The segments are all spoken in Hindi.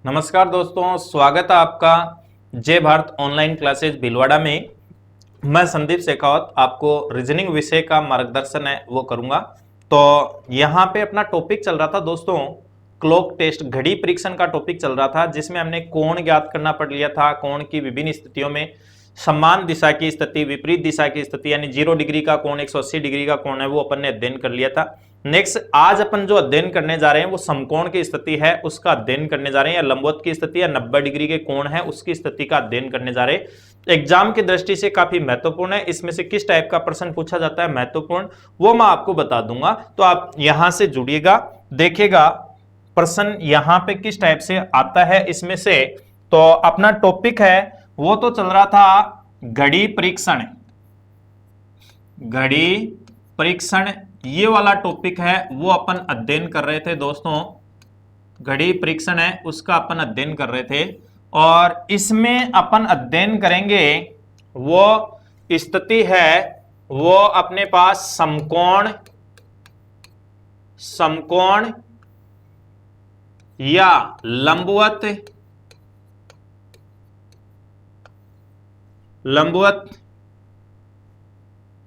नमस्कार दोस्तों, स्वागत है आपका जय भारत ऑनलाइन क्लासेस भीलवाड़ा में। मैं संदीप शेखावत आपको रीजनिंग विषय का मार्गदर्शन है वो करूंगा। तो यहाँ पे अपना टॉपिक चल रहा था दोस्तों, क्लॉक टेस्ट घड़ी परीक्षण का टॉपिक चल रहा था, जिसमें हमने कोण ज्ञात करना पड़ लिया था। कोण की विभिन्न स्थितियों में समान दिशा की स्थिति, विपरीत दिशा की स्थिति, यानी 0 डिग्री का कोण 180 डिग्री का कोण है, वो अपन ने अध्ययन कर लिया था। नेक्स्ट आज अपन जो अध्ययन करने जा रहे हैं वो समकोण की स्थिति है, उसका अध्ययन करने जा रहे हैं, या लंबवत की स्थिति या 90 डिग्री के कोण है उसकी स्थिति का अध्ययन करने जा रहे हैं। एग्जाम की दृष्टि से काफी महत्वपूर्ण है। इसमें से किस टाइप का प्रश्न पूछा जाता है महत्वपूर्ण, वो मैं आपको बता दूंगा। तो आप यहां से जुड़िएगा, देखिएगा प्रश्न यहां पे किस टाइप से आता है इसमें से। तो अपना टॉपिक है वो तो चल रहा था घड़ी परीक्षण। घड़ी परीक्षण ये वाला टॉपिक है वो अपन अध्ययन कर रहे थे दोस्तों। घड़ी परीक्षण है उसका अपन अध्ययन कर रहे थे, और इसमें अपन अध्ययन करेंगे वो स्थिति है वो अपने पास समकोण, समकोण या लंबवत, लंबवत,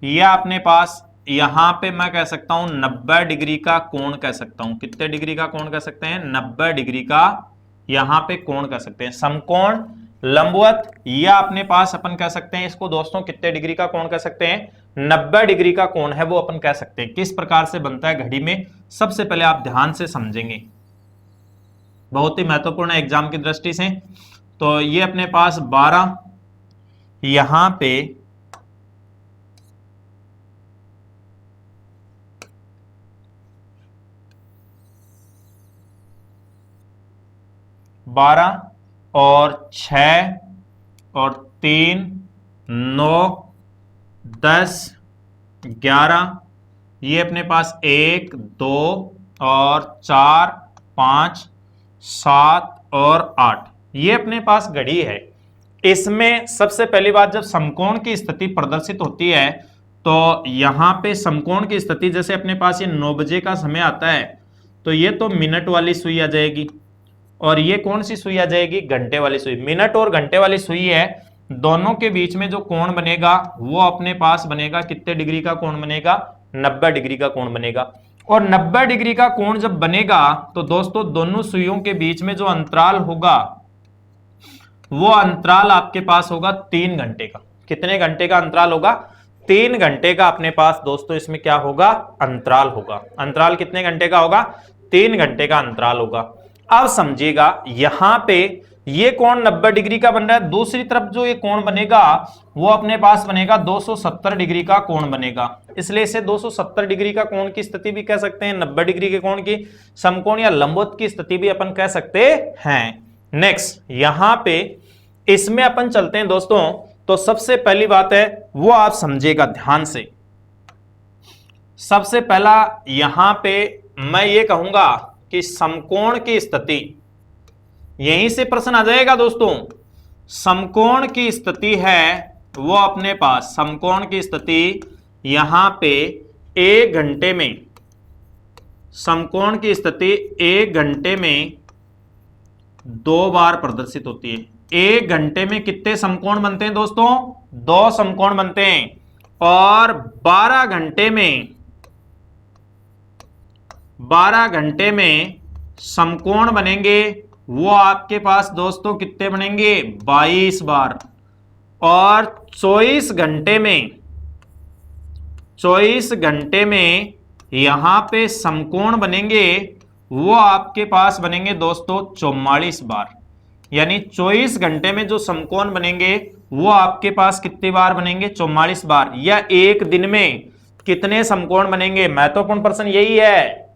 या अपने पास यहां पे मैं कह सकता हूं 90 डिग्री का कोण कह सकता हूं। कितने डिग्री का कोण कह सकते हैं? 90 डिग्री का यहां पे कोण कह सकते हैं। समकोण, लंबवत, या अपने पास अपन कह सकते हैं इसको दोस्तों कितने डिग्री का कोण कह सकते हैं? 90 डिग्री का कोण है वो अपन कह सकते हैं। किस प्रकार से बनता है घड़ी में, सबसे पहले आप ध्यान से समझेंगे, बहुत ही महत्वपूर्ण है एग्जाम की दृष्टि से। तो ये अपने पास 12, यहां पे 12 और 6 और 3, 9, 10, 11, ये अपने पास 1, 2 और 4, 5, 7 और 8, ये अपने पास घड़ी है। इसमें सबसे पहली बात, जब समकोण की स्थिति प्रदर्शित होती है तो यहां पे समकोण की स्थिति, जैसे अपने पास ये 9 बजे का समय आता है तो ये तो मिनट वाली सुई आ जाएगी, और ये कौन सी सुई आ जाएगी? घंटे वाली सुई। मिनट और घंटे वाली सुई है, दोनों के बीच में जो कोण बनेगा वो अपने पास बनेगा कितने डिग्री का कोण बनेगा? 90 डिग्री का कोण बनेगा। और 90 डिग्री का कोण जब बनेगा तो दोस्तों दोनों सुइयों के बीच में जो अंतराल होगा वो अंतराल आपके पास होगा 3 घंटे का। कितने घंटे का अंतराल होगा? 3 घंटे का अपने पास दोस्तों इसमें क्या होगा? अंतराल होगा। अंतराल कितने घंटे का होगा? 3 घंटे का अंतराल होगा। अब समझिएगा यहां पे ये कोण 90 डिग्री का बन रहा है, दूसरी तरफ जो ये कोण बनेगा वो अपने पास बनेगा 270 डिग्री का कोण बनेगा। इसलिए इसे 270 डिग्री का कोण की स्थिति भी कह सकते हैं, 90 डिग्री के कोण की समकोण या लंबवत की स्थिति भी अपन कह सकते हैं। नेक्स्ट यहां पे इसमें अपन चलते हैं दोस्तों। तो सबसे पहली बात है वो आप समझिएगा ध्यान से। सबसे पहला यहां पे मैं ये कहूंगा कि समकोण की स्थिति, यहीं से प्रश्न आ जाएगा दोस्तों। समकोण की स्थिति है वो अपने पास, समकोण की स्थिति यहां पे 1 घंटे में, समकोण की स्थिति 1 घंटे में 2 बार प्रदर्शित होती है। 1 घंटे में कितने समकोण बनते हैं दोस्तों? 2 समकोण बनते हैं। और 12 घंटे में, 12 घंटे में समकोण बनेंगे वो आपके पास दोस्तों कितने बनेंगे? 22 बार। और 24 घंटे में, 24 घंटे में यहां पे समकोण बनेंगे वो आपके पास बनेंगे दोस्तों 44 बार। यानी 24 घंटे में जो समकोण बनेंगे वो आपके पास कितनी बार बनेंगे? 44 बार। या एक दिन में कितने समकोण बनेंगे? महत्वपूर्ण प्रश्न यही है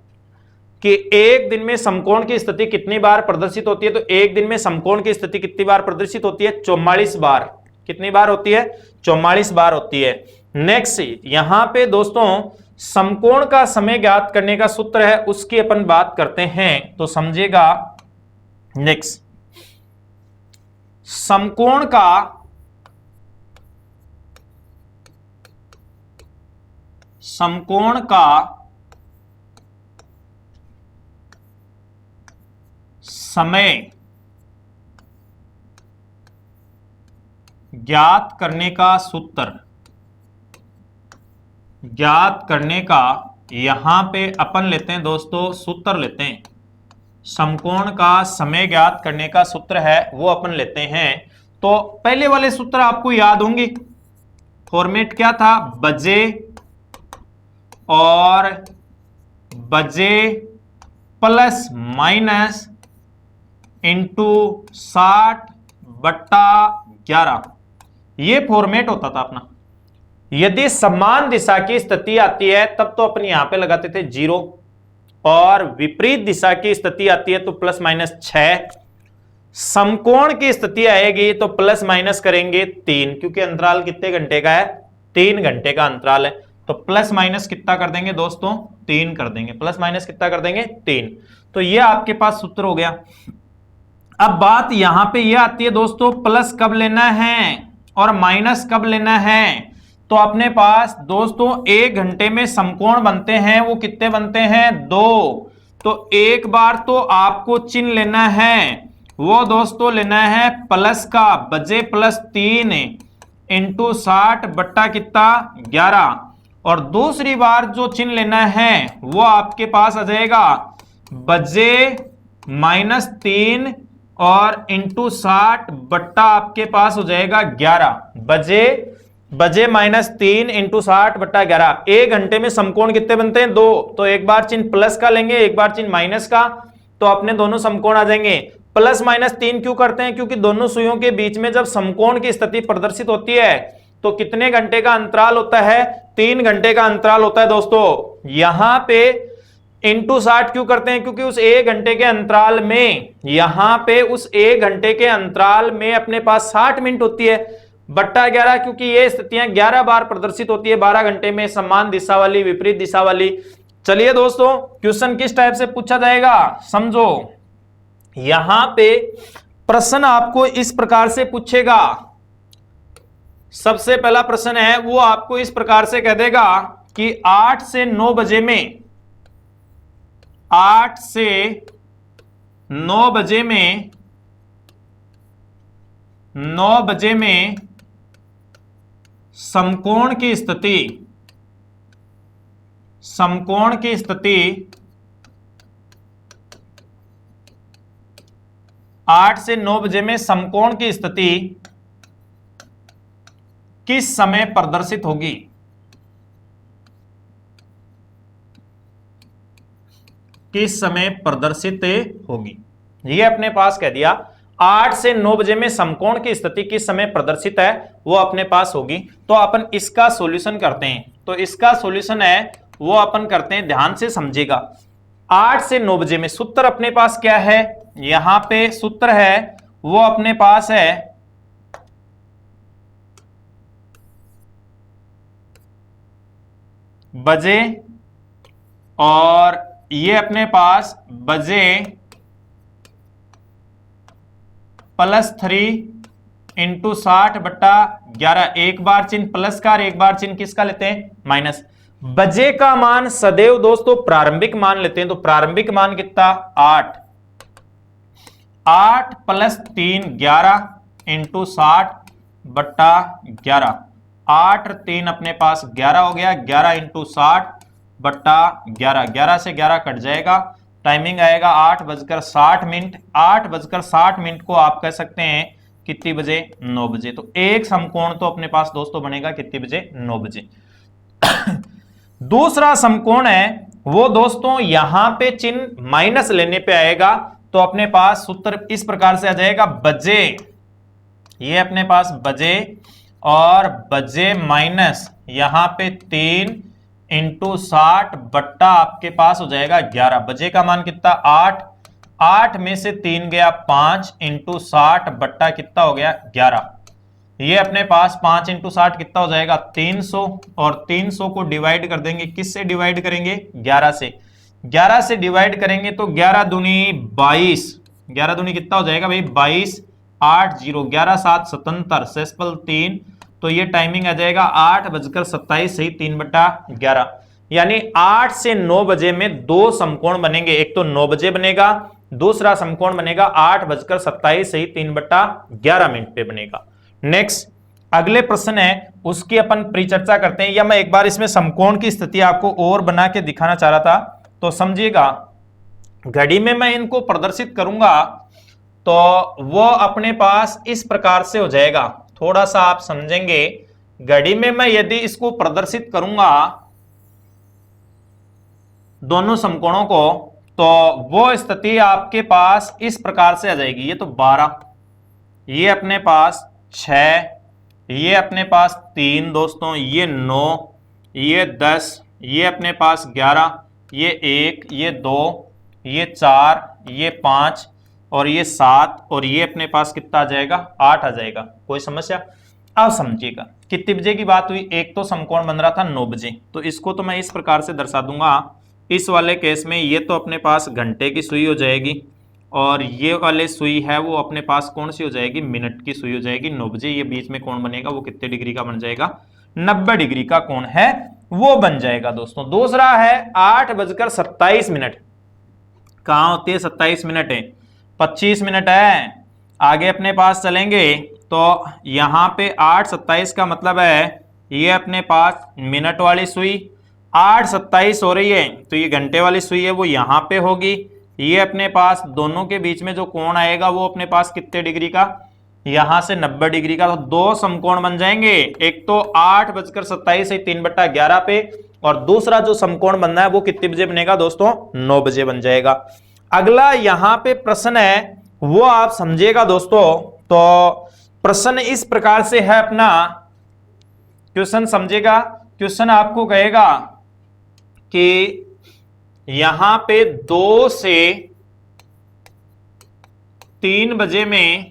कि एक दिन में समकोण की स्थिति कितनी बार प्रदर्शित होती है। तो एक दिन में समकोण की स्थिति कितनी बार प्रदर्शित होती है? 44 बार। कितनी बार होती है? 44 बार होती है। नेक्स्ट यहां पे दोस्तों समकोण का समय ज्ञात करने का सूत्र है, उसकी अपन बात करते हैं। तो समझिएगा नेक्स्ट, समकोण का समकोण का समय ज्ञात करने का सूत्र, ज्ञात करने का यहां पे अपन लेते हैं दोस्तों, सूत्र लेते हैं समकोण का समय ज्ञात करने का सूत्र है वो अपन लेते हैं। तो पहले वाले सूत्र आपको याद होंगे, फॉर्मेट क्या था, बजे और बजे प्लस माइनस इंटू 60/11, ये फॉर्मेट होता था अपना। यदि समान दिशा की स्थिति आती है तब तो अपन यहां पे लगाते थे 0, और विपरीत दिशा की स्थिति आती है तो प्लस माइनस 6, समकोण की स्थिति आएगी तो प्लस माइनस करेंगे 3, क्योंकि अंतराल कितने घंटे का है, 3 घंटे का अंतराल है। तो प्लस माइनस कितना कर देंगे दोस्तों, 3 कर देंगे, प्लस माइनस कितना कर देंगे, 3। तो ये आपके पास सूत्र हो गया। अब बात यहां पे ये आती है दोस्तों, प्लस कब लेना है और माइनस कब लेना है। तो अपने पास दोस्तों 1 घंटे में समकोण बनते हैं, वो कितने बनते हैं, 2। तो एक बार तो आपको चिन्ह लेना है, वो दोस्तों लेना है प्लस का, बजे प्लस 3 इंटू 60/11, और दूसरी बार जो चिन्ह लेना है वो आपके पास आ जाएगा बजे माइनस 3 और इंटू 60 आपके पास हो जाएगा 11, बजे माइनस 3 इंटू 60/11। 1 घंटे में समकोण कितने बनते हैं, 2। तो एक बार चिन्ह प्लस का लेंगे, एक बार चिन्ह माइनस का, तो अपने दोनों समकोण आ जाएंगे। प्लस माइनस 3 क्यों करते हैं, क्योंकि दोनों सुइयों के बीच में जब समकोण की स्थिति प्रदर्शित होती है तो कितने घंटे का अंतराल होता है, 3 घंटे का अंतराल होता है दोस्तों। यहां पे इंटू 60 क्यों करते हैं, क्योंकि उस 1 घंटे के अंतराल में, यहां पे उस 1 घंटे के अंतराल में अपने पास 60 मिनट होती है, बट्टा 11, क्योंकि ये स्थितियां 11 बार प्रदर्शित होती है 12 घंटे में, समान दिशा वाली, विपरीत दिशा वाली। चलिए दोस्तों, क्वेश्चन किस टाइप से पूछा जाएगा समझो। यहां पे प्रश्न आपको इस प्रकार से पूछेगा, सबसे पहला प्रश्न है वो आपको इस प्रकार से कह देगा कि 8 से 9 बजे में, 8 से 9 बजे में, 9 बजे में समकोण की स्थिति, समकोण की स्थिति 8 से 9 बजे में समकोण की स्थिति किस समय प्रदर्शित होगी, किस समय प्रदर्शित होगी। ये अपने पास कह दिया 8 से 9 बजे में समकोण की स्थिति किस समय प्रदर्शित है वो अपने पास होगी। तो अपन इसका सॉल्यूशन करते हैं। तो इसका सॉल्यूशन है वो अपन करते हैं, ध्यान से समझिएगा। 8 से 9 बजे में सूत्र अपने पास क्या है, यहां पे सूत्र है वो अपने पास है बजे, और ये अपने पास बजे प्लस 3 इंटू 60/11। एक बार चिन्ह प्लस का और एक बार चिन्ह किसका लेते हैं, माइनस। बजे का मान सदैव दोस्तों प्रारंभिक मान लेते हैं, तो प्रारंभिक मान कितना, 8, 8 प्लस 3 11 इंटू 60/11, 8 3 अपने पास 11 हो गया, 11 इंटू 60/11, 11 से 11 कट जाएगा, टाइमिंग आएगा 8:60। 8:60 को आप कह सकते हैं कितनी बजे, 9 बजे। तो एक समकोण तो अपने पास दोस्तों बनेगा कितने बजे, 9 बजे। दूसरा समकोण है वो दोस्तों यहां पे चिन्ह माइनस लेने पे आएगा, तो अपने पास सूत्र इस प्रकार से आ जाएगा बजे, ये अपने पास बजे और बजे माइनस यहां पे 3 इंटू 60 आपके पास हो जाएगा 11। बजे का मान कितना, 8, 8 में से 3 गया 5 इंटू 60 कितना हो गया 11। ये अपने पास 5 इंटू 60 कितना हो जाएगा 300, और 300 को डिवाइड कर देंगे, किससे डिवाइड करेंगे, 11 से। 11 से डिवाइड करेंगे तो 11 दूनी 22, 11 दूनी कितना हो जाएगा भाई 22, 8 0 11 7 77 सेसफल 3, तो ये टाइमिंग आ जाएगा 8:27 सही 3/11। यानी 8 से 9 बजे में दो समकोण बनेंगे, एक तो 9 बजे बनेगा, दूसरा समकोण बनेगा 8:27 सही 3/11 पे बनेगा। नेक्स्ट अगले प्रश्न है उसकी अपन परिचर्चा करते हैं, या मैं एक बार इसमें समकोण की स्थिति आपको और बना के दिखाना चाह रहा था। तो समझिएगा, घड़ी में मैं इनको प्रदर्शित करूंगा तो वो अपने पास इस प्रकार से हो जाएगा। थोड़ा सा आप समझेंगे, घड़ी में मैं यदि इसको प्रदर्शित करूंगा दोनों समकोणों को, तो वो स्थिति आपके पास इस प्रकार से आ जाएगी। ये तो 12, ये अपने पास 6, ये अपने पास 3 दोस्तों, ये 9, ये 10, ये अपने पास 11, ये 1, ये 2, ये 4, ये 5 और ये 7, और ये अपने पास कितना आ जाएगा, 8 आ जाएगा। कोई समस्या? अब समझिएगा कितने बजे की बात हुई। एक तो समकोण बन रहा था 9 बजे, तो इसको तो मैं इस प्रकार से दर्शा दूंगा। इस वाले केस में ये तो अपने पास घंटे की सुई हो जाएगी, और ये वाले सुई है वो अपने पास कौन सी हो जाएगी, मिनट की सुई हो जाएगी। 9 बजे ये बीच में कोण बनेगा वो कितने डिग्री का बन जाएगा, 90 डिग्री का कोण है वो बन जाएगा दोस्तों। दूसरा है 8:27। कहां होती है 27 मिनट है, 25 मिनट है। आगे अपने पास चलेंगे तो यहां पे 8:27 का मतलब है ये अपने पास मिनट वाली सुई, 8:27 हो रही है तो ये घंटे वाली सुई है वो यहां पे होगी। ये अपने पास दोनों के बीच में जो कोण आएगा वो अपने पास कितने डिग्री का, यहां से 90 डिग्री का। तो दो समकोण बन जाएंगे, एक तो 8:27 है 3/11 पे, और दूसरा जो समकोण बनना है वो कितने बजे बनेगा दोस्तों, 9 बजे बन जाएगा। अगला यहां पे प्रश्न है वो आप समझिएगा दोस्तों। तो प्रश्न इस प्रकार से है अपना, क्वेश्चन समझेगा। क्वेश्चन आपको कहेगा कि यहां पे 2 से 3 बजे में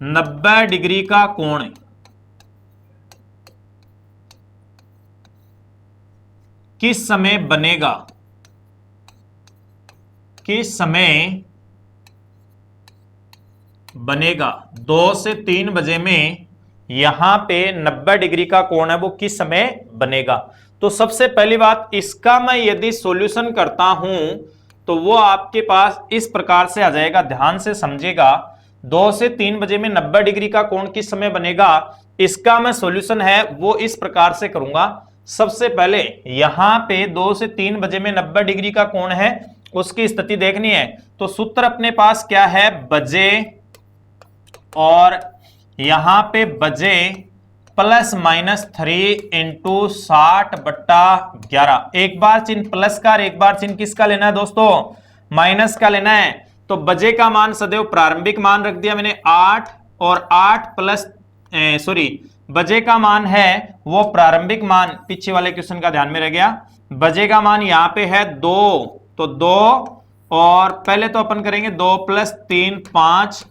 90 डिग्री का कोण किस समय बनेगा, किस समय बनेगा। 2 से 3 बजे में यहां पे 90 डिग्री का कोण है वो किस समय बनेगा। तो सबसे पहली बात, इसका मैं यदि सॉल्यूशन करता हूं तो वो आपके पास इस प्रकार से आ जाएगा। ध्यान से समझिएगा, 2 से 3 बजे में 90 डिग्री का कोण किस समय बनेगा, इसका मैं सॉल्यूशन है वो इस प्रकार से करूंगा। सबसे पहले यहां पे 2 से 3 बजे में 90 डिग्री का कोण है उसकी स्थिति देखनी है। तो सूत्र अपने पास क्या है, बजे, और यहां पे बजे +-3 इंटू 60/11। एक बार चिन्ह प्लस का और एक बार चिन्ह किसका लेना है दोस्तों, माइनस का लेना है। तो बजे का मान सदैव प्रारंभिक मान रख दिया मैंने 8, और 8 प्लस बजे का मान है वो प्रारंभिक मान, पीछे वाले क्वेश्चन का ध्यान में रह गया। बजे का मान यहां पे है 2, तो 2, और पहले तो अपन करेंगे 2 + 3 5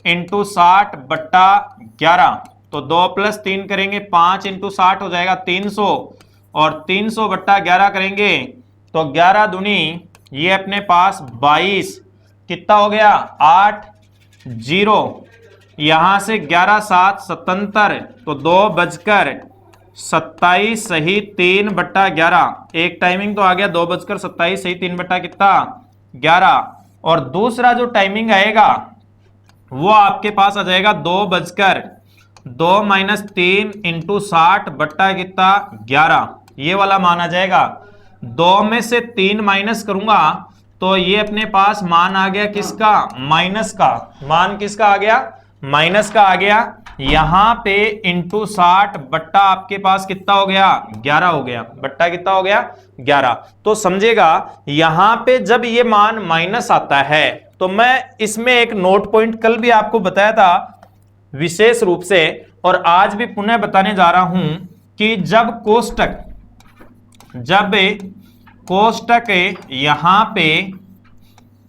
इंटू 60/11। तो 2 + 3 करेंगे 5 इंटू 60 हो जाएगा 300, और 300/11 करेंगे तो 11 दूनी ये अपने पास 22, कितना हो गया 8 0, यहां से 11 7 77, तो 2:27 सही 3/11। एक टाइमिंग तो आ गया 2:27 सही 3/11। और दूसरा जो टाइमिंग आएगा वो आपके पास आ जाएगा 2 इंटू 60/11, ये वाला मान आ जाएगा। 2 में से 3 माइनस करूंगा तो ये अपने पास मान आ गया किसका, माइनस का। मान किसका आ गया, माइनस का आ गया। यहां पे इंटू 60 बट्टा आपके पास कितना हो गया, 11 हो गया। बट्टा कितना हो गया, 11। तो समझेगा यहां पे जब ये मान माइनस आता है तो मैं इसमें एक नोट पॉइंट कल भी आपको बताया था विशेष रूप से, और आज भी पुनः बताने जा रहा हूं कि जब कोष्टक यहां पे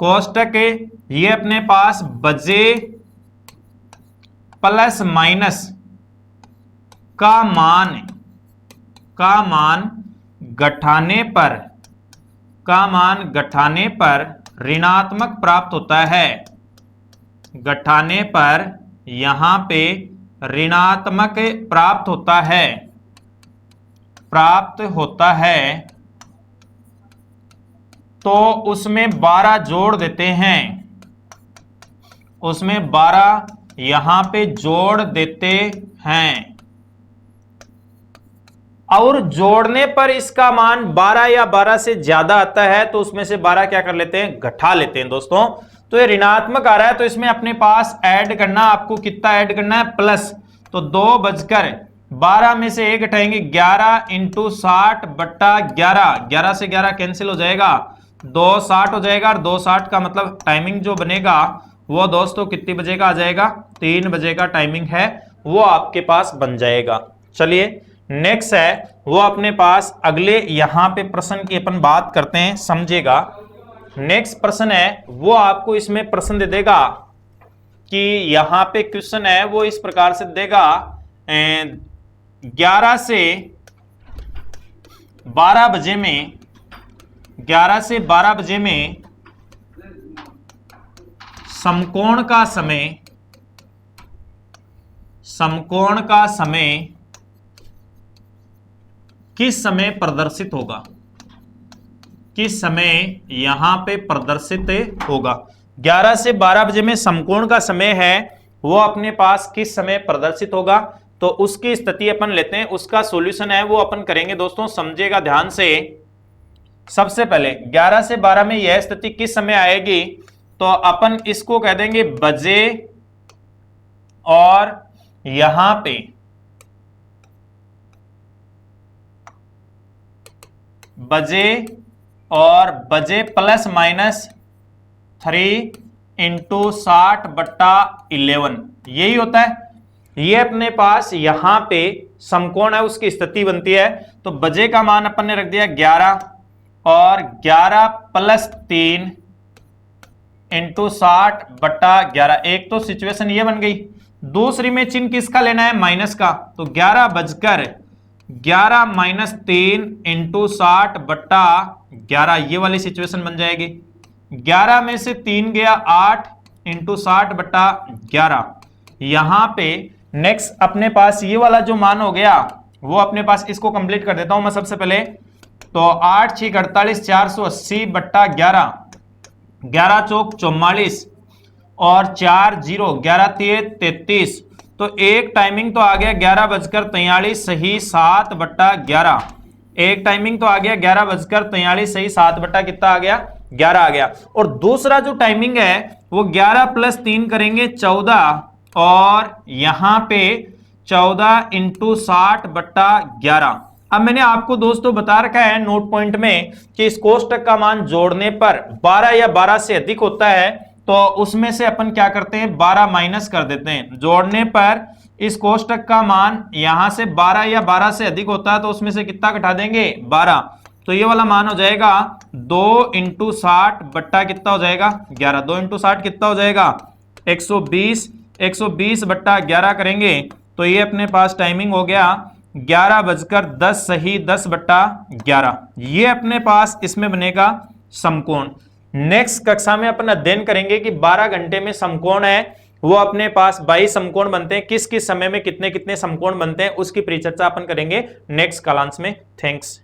कोष्टक ये अपने पास बजे प्लस माइनस का मान घटाने पर ऋणात्मक प्राप्त होता है। घटाने पर यहां पे ऋणात्मक प्राप्त होता है तो उसमें 12 जोड़ देते हैं। उसमें 12 यहां पे जोड़ देते हैं और जोड़ने पर इसका मान 12 या 12 से ज्यादा आता है तो उसमें से 12 क्या कर लेते हैं, घटा लेते हैं दोस्तों। तो ये ऋणात्मक आ रहा है तो इसमें अपने पास ऐड करना, आपको कितना ऐड करना है, प्लस। तो 2 बजकर 12 में से 1 घटाएंगे 11 इंटू 60 बट्टा 11, 11 से 11 कैंसिल हो जाएगा, 2 60 हो जाएगा और 2 60 का मतलब टाइमिंग जो बनेगा वो दोस्तों कितने बजे का आ जाएगा, 3 बजे का टाइमिंग है वो आपके पास बन जाएगा। चलिए नेक्स्ट है वो अपने पास अगले यहां पे प्रश्न की अपन बात करते हैं, समझेगा। नेक्स्ट प्रश्न है वो आपको इसमें प्रश्न दे देगा कि यहां पे क्वेश्चन है वो इस प्रकार से देगा 11 से 12 बजे में, 11 से 12 बजे में समकोण का समय किस समय प्रदर्शित होगा, किस समय यहां पे प्रदर्शित होगा। 11 से 12 बजे में समकोण का समय है वो अपने पास किस समय प्रदर्शित होगा, तो उसकी स्थिति अपन लेते हैं, उसका सॉल्यूशन है वो अपन करेंगे दोस्तों, समझेगा ध्यान से। सबसे पहले 11 से 12 में यह स्थिति किस समय आएगी, तो अपन इसको कह देंगे बजे, और यहां पे बजे और बजे प्लस माइनस 3 इंटू 60 बट्टा 11, यही होता है। ये अपने पास यहां पे समकोण है उसकी स्थिति बनती है। तो बजे का मान अपन ने रख दिया 11 और 11 प्लस 3 इंटू 60 बट्टा 11। एक तो सिचुएशन ये बन गई, दूसरी में चिन्ह किसका लेना है, माइनस का। तो 11 बजकर 11 माइनस 3 इंटू 60 बट्टा 11, ये वाली सिचुएशन बन जाएगी। 11 में से 3 गया 8 इंटू 60 बट्टा 11। यहां पे नेक्स्ट अपने पास ये वाला जो मान हो गया वो अपने पास, इसको कंप्लीट कर देता हूं मैं सबसे पहले। तो 8 6 48 480 बट्टा 11, 11 चौक 44 और 4 0 11 3 33। तो एक टाइमिंग तो आ गया 11 बजकर 43 सही 7 बट्टा 11। एक टाइमिंग तो आ गया 11 बजकर 43 सही 7 बट्टा कितना आ गया, 11 आ गया। और दूसरा जो टाइमिंग है वो 11 प्लस 3 करेंगे 14 और यहां पे 14 इंटू 60 बट्टा 11। अब मैंने आपको दोस्तों बता रखा है नोट पॉइंट में कि इस कोष्टक का मान जोड़ने पर 12 या 12 से अधिक होता है तो उसमें से अपन क्या करते हैं, 12 माइनस कर देते हैं। जोड़ने पर इस कोष्टक का मान यहां से 12 या 12 से अधिक होता है तो उसमें से कितना घटा देंगे, 12। तो ये वाला मान हो जाएगा 2 इंटू 60 बट्टा कितना हो जाएगा, 11। 2 इंटू 60 कितना हो जाएगा, 120। 120 बट्टा 11 करेंगे तो ये अपने पास टाइमिंग हो गया 11 बजकर 10 सही 10 बट्टा 11। ये अपने पास इसमें बनेगा समकोण। नेक्स्ट कक्षा में अपन अध्ययन करेंगे कि 12 घंटे में समकोण है वो अपने पास 22 समकोण बनते हैं, किस किस समय में कितने कितने समकोण बनते हैं उसकी परिचर्चा अपन करेंगे नेक्स्ट क्लास में। थैंक्स।